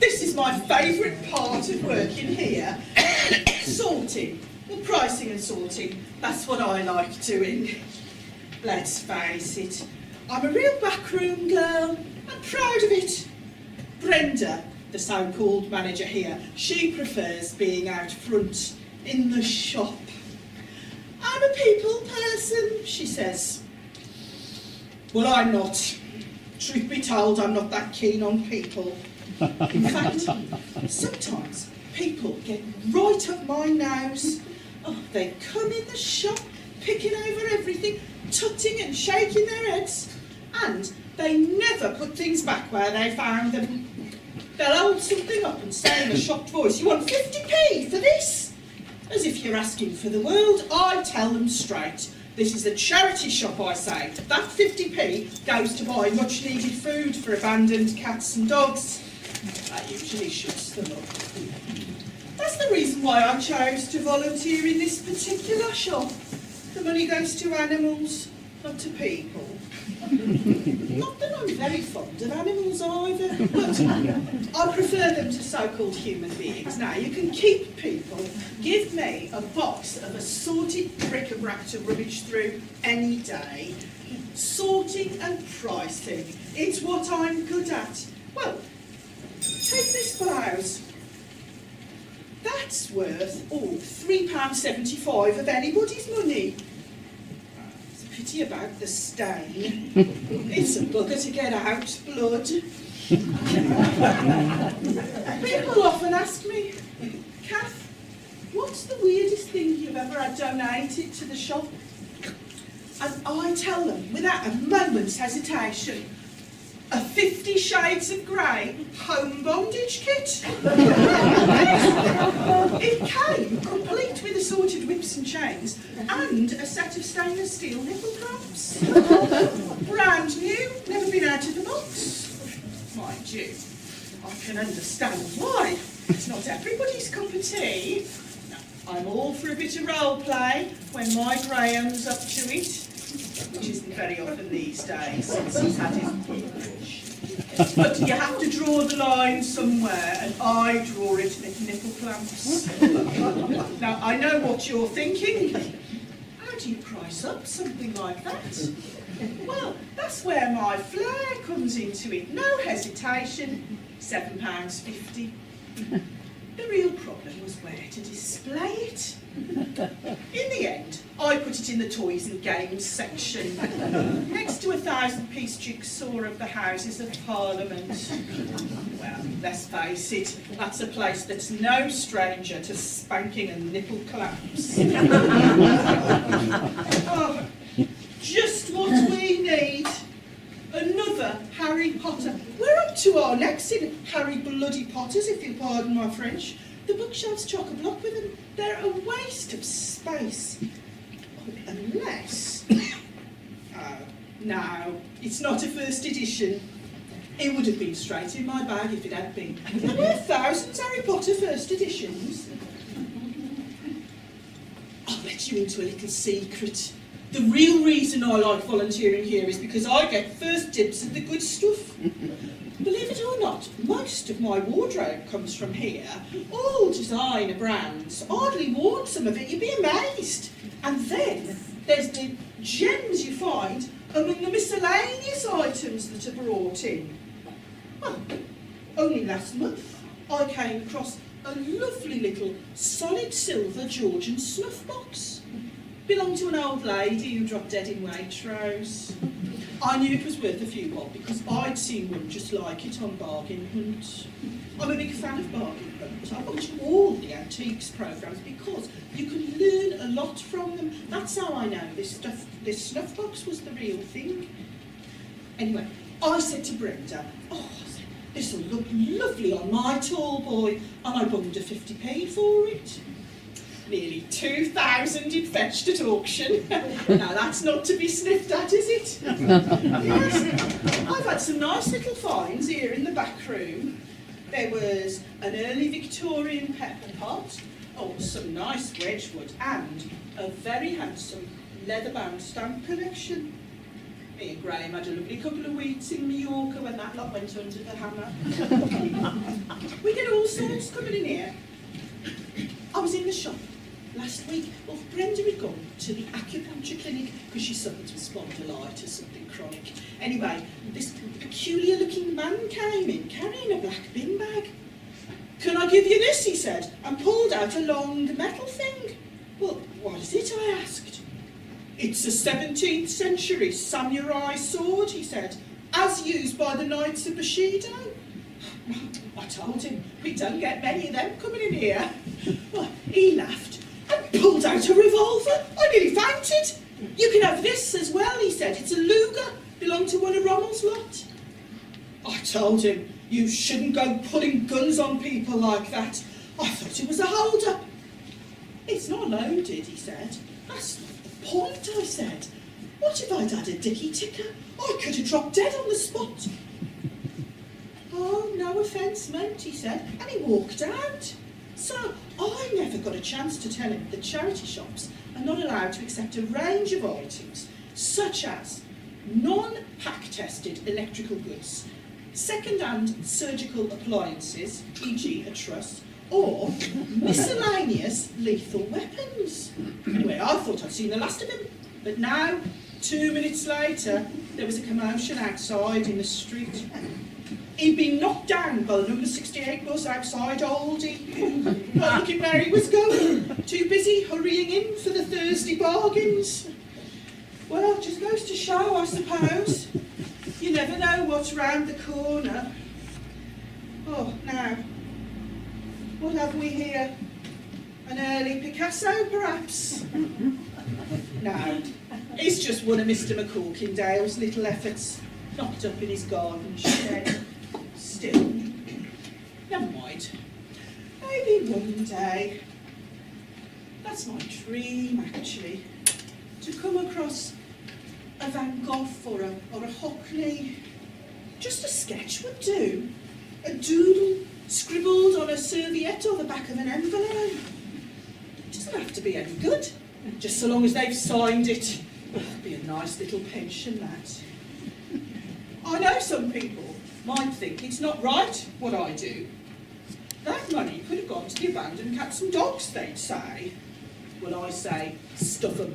This is my favourite part of working here. Sorting. Well, pricing and sorting. That's what I like doing. Let's face it. I'm a real backroom girl. I'm proud of it. Brenda, the so-called manager here, she prefers being out front in the shop. I'm a people person, she says. Well, I'm not. Truth be told, I'm not that keen on people. In fact, sometimes people get right up my nose. Oh, they come in the shop, picking over everything, tutting and shaking their heads, and they never put things back where they found them. They'll hold something up and say in a shocked voice, "You want 50p for this?" As if you're asking for the world. I tell them straight. This is a charity shop, I say. That 50p goes to buy much needed food for abandoned cats and dogs. That usually shuts them up. That's the reason why I chose to volunteer in this particular shop. The money goes to animals, not to people. Not that I'm very fond of animals either, but I prefer them to so-called human beings. Now, you can keep people. Give me a box of assorted bric-a-brac to rummage through any day. Sorting and pricing. It's what I'm good at. Well, take this blouse. That's worth, £3.75 of anybody's money. It's a pity about the stain. It's a bugger to get out, blood. People often ask me, "Kath, what's the weirdest thing you've ever had donated to the shop?" And I tell them, without a moment's hesitation, a 50 Shades of Grey home bondage kit. It came complete with assorted whips and chains and a set of stainless steel nipple clamps. Brand new, never been out of the box. Mind you, I can understand why. It's not everybody's cup of tea. I'm all for a bit of role play when my Graham's up to it, which isn't very often these days since he's had his push. But you have to draw the line somewhere, and I draw it with nipple clamps. Now, I know what you're thinking. How do you price up something like that? Well, that's where my flair comes into it. No hesitation, £7.50. The real problem was where to display it. In the end, I put it in the toys and games section, next to a 1,000-piece jigsaw of the Houses of Parliament. Well, let's face it, that's a place that's no stranger to spanking and nipple clamps. Oh, just what we need. Another Harry Potter. We're up to our necks in Harry Bloody Potters, if you'll pardon my French. The bookshelves chock-a-block with them. They're a waste of space. Oh, unless... no, it's not a first edition. It would have been straight in my bag if it had been. There were thousands Harry Potter first editions. I'll let you into a little secret. The real reason I like volunteering here is because I get first dibs at the good stuff. Believe it or not, most of my wardrobe comes from here. All designer brands. Hardly worn some of it, you'd be amazed. And then there's the gems you find among the miscellaneous items that are brought in. Well, only last month I came across a lovely little solid silver Georgian snuff box. Belonged to an old lady who dropped dead in Waitrose. I knew it was worth a few bob because I'd seen one just like it on Bargain Hunt. I'm a big fan of Bargain Hunt. I watch all the antiques programmes because you can learn a lot from them. That's how I know this snuff box was the real thing. Anyway, I said to Brenda, this will look lovely on my tall boy, and I bunged a 50p for it. Nearly 2,000 it fetched at auction. Now that's not to be sniffed at, is it? Yes. I've had some nice little finds here in the back room. There was an early Victorian pepper pot, some nice Wedgwood, and a very handsome leather-bound stamp collection. Me and Graham had a lovely couple of weeks in Mallorca when that lot went under the hammer. We get all sorts coming in here. I was in the shop last week. Well, Brenda had gone to the acupuncture clinic because she suffered from spondylitis, something chronic. Anyway, this peculiar-looking man came in carrying a black bin bag. "Can I give you this?" he said, and pulled out a long metal thing. "Well, what is it?" I asked. "It's a 17th century samurai sword," he said, "as used by the Knights of Bushido." I told him we don't get many of them coming in here. Well, he laughed and pulled out a revolver. I nearly fainted. "You can have this as well," he said. "It's a Luger, belonged to one of Rommel's lot." I told him, "You shouldn't go pulling guns on people like that. I thought it was a hold-up." "It's not loaded," he said. "That's not the point," I said. "What if I'd had a dicky ticker? I could have dropped dead on the spot." "Oh, no offence meant," he said, and he walked out. So I never got a chance to tell him that charity shops are not allowed to accept a range of items, such as non-pack-tested electrical goods, second-hand surgical appliances, e.g. a truss, or miscellaneous lethal weapons. Anyway, I thought I'd seen the last of him, but now, 2 minutes later, there was a commotion outside in the street. He'd been knocked down by the number 68 bus outside Aldi. Not looking where he was going. Too busy hurrying in for the Thursday bargains. Well, it just goes to show, I suppose. You never know what's round the corner. Oh, now, what have we here? An early Picasso, perhaps? No, it's just one of Mr. McCorkindale's little efforts, knocked up in his garden shed. Still, never mind. Maybe one day. That's my dream, actually, to come across a Van Gogh or a Hockney. Just a sketch would do. A doodle scribbled on a serviette or the back of an envelope. It doesn't have to be any good, just so long as they've signed it. It'd be a nice little pension, that. I know some people might think it's not right what I do. That money could have gone to the abandoned cats and dogs, they'd say. Well, I say, stuff 'em.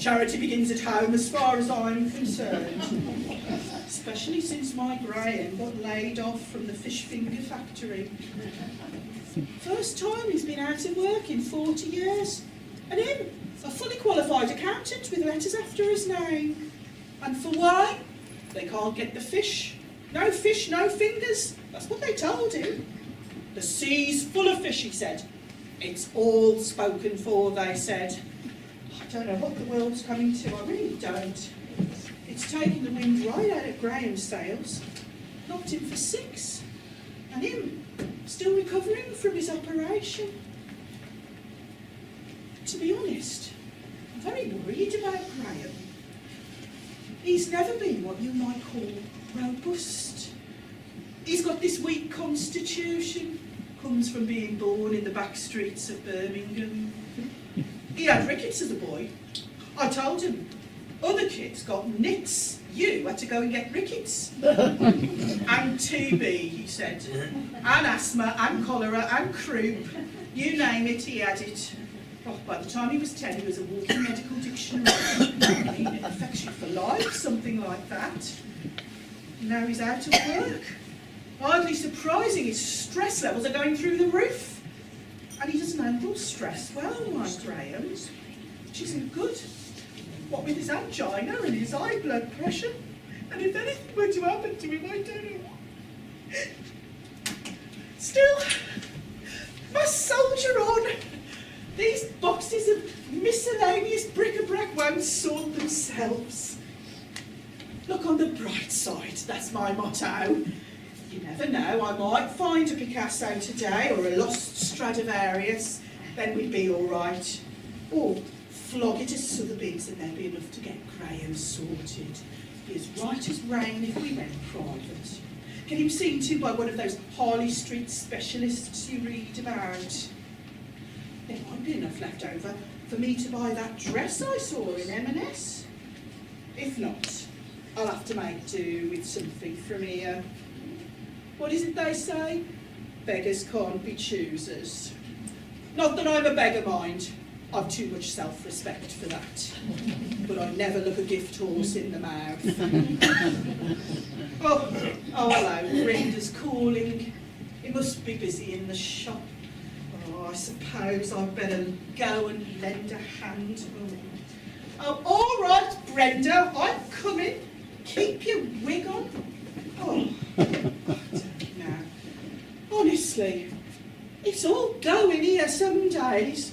Charity begins at home as far as I'm concerned. Especially since my Graham got laid off from the fish finger factory. First time he's been out of work in 40 years. And him, a fully qualified accountant with letters after his name. And for why? They can't get the fish. No fish, no fingers. That's what they told him. The sea's full of fish, he said. It's all spoken for, they said. I don't know what the world's coming to, I really don't. It's taken the wind right out of Graham's sails, knocked him for 6, and him still recovering from his operation. To be honest, I'm very worried about Graham. He's never been what you might call robust. He's got this weak constitution, comes from being born in the back streets of Birmingham. He had rickets as a boy. I told him, other kids got nits, you had to go and get rickets. And TB, he said, and asthma, and cholera, and croup, you name it, he had it. Oh, by the time he was 10, he was a walking medical dictionary. Infection for life, something like that. Now he's out of work. Hardly surprising, his stress levels are going through the roof. And he doesn't handle stress well, my Graham, which isn't good. What with his angina and his high blood pressure. And if anything were to happen to him, I don't know. Still, must soldier on. These boxes of miscellaneous bric-a-brac won't sort themselves. Look on the bright side, that's my motto. You never know, I might find a Picasso today or a lost Stradivarius, then we'd be all right. Or flog it as Sotheby's and there'd be enough to get Graham sorted. Be as right as rain if we went private. Get him seen to by one of those Harley Street specialists you read about. There might be enough left over for me to buy that dress I saw in M&S. If not, I'll have to make do with something from here. What is it they say? Beggars can't be choosers. Not that I'm a beggar, mind. I've too much self-respect for that. But I never look a gift horse in the mouth. Oh, hello, Brenda's calling. He must be busy in the shop. Oh, I suppose I'd better go and lend a hand. Oh, all right, Brenda, I'm coming. Keep your wig on. Oh, I don't know. Honestly, it's all going here some days.